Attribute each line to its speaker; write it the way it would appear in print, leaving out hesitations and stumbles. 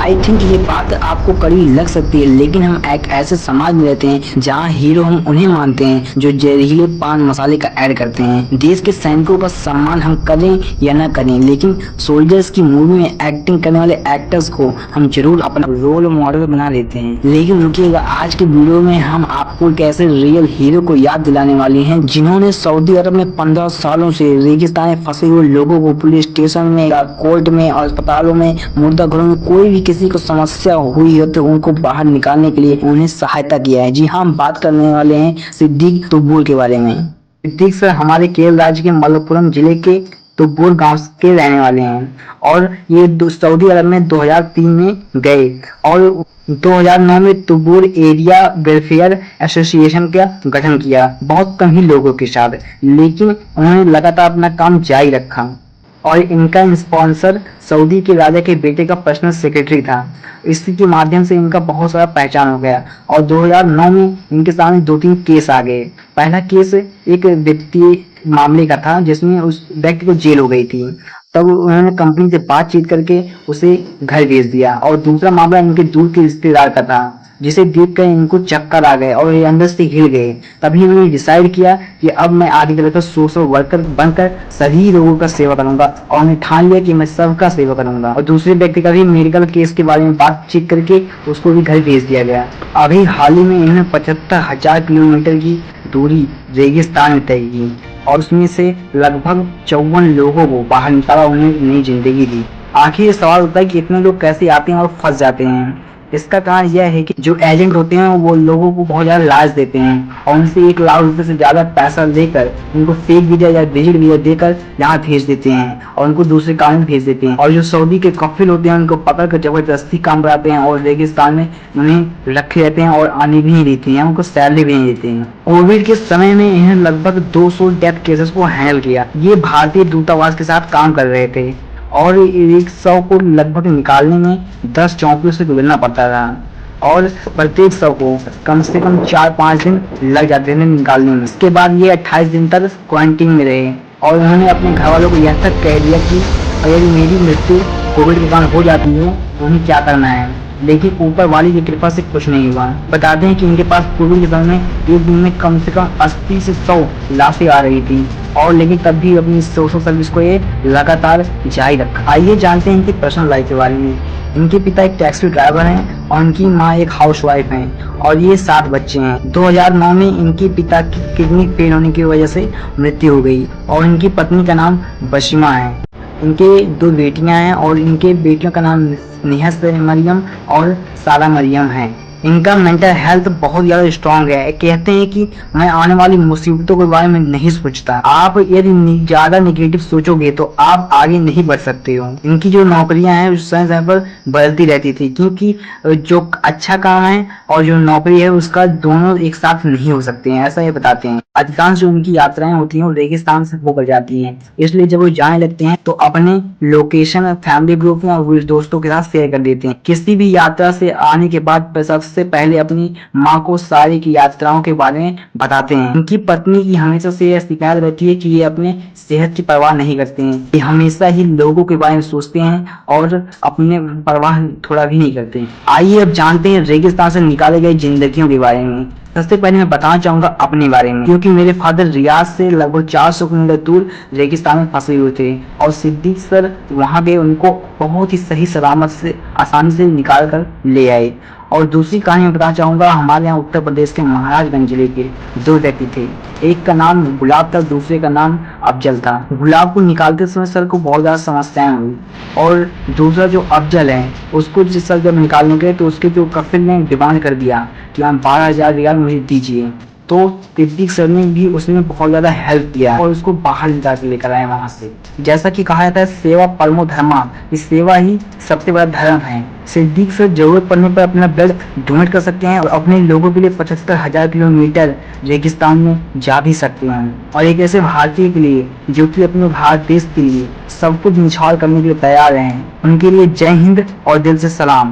Speaker 1: I think ये बात आपको कड़वी लग सकती है, लेकिन हम एक ऐसे समाज में रहते हैं जहाँ हीरो हम उन्हें मानते हैं जो जहरीले पान मसाले का ऐड करते हैं। देश के सैनिकों का सम्मान हम करें या न करें, लेकिन सोल्जर्स की मूवी में एक्टिंग करने वाले एक्टर्स को हम जरूर अपना रोल मॉडल बना लेते हैं। लेकिन रुकिएगा, आज के वीडियो में हम आपको एक ऐसे रियल हीरो को याद दिलाने वाले हैं जिन्होंने सऊदी अरब में 15 सालों से रेगिस्तान में फंसे हुए लोगों को पुलिस स्टेशन में, कोर्ट में, अस्पतालों में, मुर्दा घरों में कोई भी किसी को समस्या हुई हो तो उनको बाहर निकालने के लिए उन्हें सहायता किया है। जी हाँ, हम बात करने वाले हैं सिद्दीक तुब्बुर के बारे में। सिद्दीक सर हमारे केरल राज्य के मलप्पुरम जिले के तुब्बुर गांव के रहने वाले हैं और ये सऊदी अरब में 2003 में गए और 2009 में तुब्बुर एरिया वेलफेयर एसोसिएशन का गठन किया, बहुत कम ही लोगों के साथ, लेकिन उन्होंने लगातार अपना काम जारी रखा और इनका स्पॉन्सर सऊदी के राजा के बेटे का पर्सनल सेक्रेटरी था। इसी के माध्यम से इनका बहुत सारा पहचान हो गया और 2009 में इनके सामने 2-3 केस आ गए। पहला केस एक व्यक्ति मामले का था जिसमें उस व्यक्ति को जेल हो गई थी, तब उन्होंने कंपनी से बातचीत करके उसे घर भेज दिया। और दूसरा मामला इनके दूर के रिश्तेदार का था जिसे देखकर इनको चक्कर आ गए और ये अंदर से हिल गए। तभी उन्होंने डिसाइड किया कि अब मैं आगे चलकर सोशल वर्कर बनकर सभी लोगों का सेवा करूंगा और उन्हें ठान लिया कि मैं सबका सेवा करूंगा। और दूसरे व्यक्ति का भी मेडिकल केस के बारे में बातचीत करके उसको भी घर भेज दिया गया। अभी हाल ही में इन्होंने 75,000 किलोमीटर की दूरी रेगिस्तान में तय की और उसमें से लगभग 54 लोगों को बाहर निकाला, उन्हें नई जिंदगी दी। आखिर ये सवाल होता है कि इतने लोग कैसे आते हैं और फंस जाते हैं। इसका कारण यह है कि जो एजेंट होते हैं वो लोगों को बहुत ज्यादा लालच देते हैं और उनसे 1 लाख रुपए से ज्यादा पैसा लेकर उनको फेक वीजा या विजिट वीजा देकर यहाँ भेज देते हैं और उनको दूसरे काम में भेज देते हैं। और जो सऊदी के कफिल होते हैं उनको पकड़ कर जबरदस्ती काम कराते हैं और रेगिस्तान में उन्हें रखे रहते हैं और आने भी नहीं देते हैं, उनको सैलरी भी नहीं देते हैं। कोविड के समय में इन्हें लगभग 200 डेथ केसेस को हैंडल किया। ये भारतीय दूतावास के साथ काम कर रहे थे और 100 को लगभग निकालने में 10 चौकियों से गुजरना पड़ता था और प्रत्येक 100 को कम से कम 4-5 दिन लग जाते थे निकालने में। इसके बाद ये 28 दिन तक क्वारंटीन में रहे और उन्होंने अपने घर वालों को यह तक कह दिया कि अगर मेरी मृत्यु कोविड के कारण हो जाती है तो उन्हें क्या करना है, लेकिन ऊपर वाली की कृपा से कुछ नहीं हुआ। बताते हैं कि इनके पास कोविड के समय में एक दिन में कम से कम 80 से 100 लाशें आ रही थी और लेकिन तब भी अपनी सोशल सर्विस को ये लगातार जारी रखा। आइए जानते हैं इनकी पर्सनल लाइफ के बारे में। इनके पिता एक टैक्सी ड्राइवर हैं और इनकी माँ एक हाउसवाइफ हैं और ये 7 बच्चे हैं। 2009 में इनके पिता की किडनी फेल होने की वजह से मृत्यु हो गई और इनकी पत्नी का नाम बशीमा है। इनके 2 बेटियां हैं और इनके बेटियों का नाम निहस मरियम और सारा मरियम है। इनका मेंटल हेल्थ बहुत ज्यादा स्ट्रांग है। कहते हैं कि मैं आने वाली मुसीबतों के बारे में नहीं सोचता। आप यदि ज्यादा नेगेटिव सोचोगे तो आप आगे नहीं बढ़ सकते हो। इनकी जो नौकरियां हैं उस समय पर बदलती रहती थी क्योंकि जो अच्छा काम है और जो नौकरी है उसका दोनों एक साथ नहीं हो सकते हैं, ऐसा ये बताते हैं। अधिकांश जो उनकी यात्राएं होती हैं वो रेगिस्तान से होकर जाती हैं, इसलिए जब वो जाने लगते हैं तो अपने लोकेशन फैमिली ग्रुप में और दोस्तों के साथ शेयर कर देते हैं। किसी भी यात्रा से आने के बाद सबसे पहले अपनी माँ को सारी की यात्राओं के बारे में बताते हैं। इनकी पत्नी की हमेशा से यह शिकायत रहती है कि ये अपने सेहत की परवाह नहीं करते हैं, ये हमेशा ही लोगों के बारे में सोचते हैं और अपने परवाह थोड़ा भी नहीं करते हैं। आइए अब जानते हैं रेगिस्तान से निकाले गए जिंदगियों के बारे में। सबसे पहले मैं बताना चाहूंगा अपने बारे में, क्योंकि मेरे फादर रियाज से लगभग 400 किलोमीटर दूर रेगिस्तान में फंसे हुए थे और सिद्दीक सर वहां गए, उनको बहुत ही सही सलामत से आसानी से निकाल कर ले आए। और दूसरी कहानी मैं बताना चाहूंगा, हमारे यहाँ उत्तर प्रदेश के महाराजगंज जिले के 2 व्यक्ति थे। एक का नाम गुलाब था, दूसरे का नाम अफजल था। गुलाब को निकालते समय सर को बहुत ज्यादा समस्याएं हुई और दूसरा जो अफजल है उसको जिस सर जब निकालने गए तो उसके जो कफिल ने डिमांड कर दिया कि आप 12,000 रियाल मुझे दीजिए, तो सिद्दीक सर ने भी उसमें बहुत ज्यादा हेल्प किया और उसको बाहर निकाल के लेकर आए वहां से। जैसा कि कहा जाता है सेवा परमो धर्मा, इस सेवा ही सबसे बड़ा धर्म है। सिद्दीक सर जरूरत पड़ने पर अपना ब्लड डोनेट कर सकते हैं और अपने लोगों के लिए 75,000 किलोमीटर रेगिस्तान में जा भी सकते हैं। और एक ऐसे भारतीय के लिए जो कि अपने भारत देश के लिए सब कुछ निछावर करने के लिए तैयार हैं, उनके लिए जय हिंद और दिल से सलाम।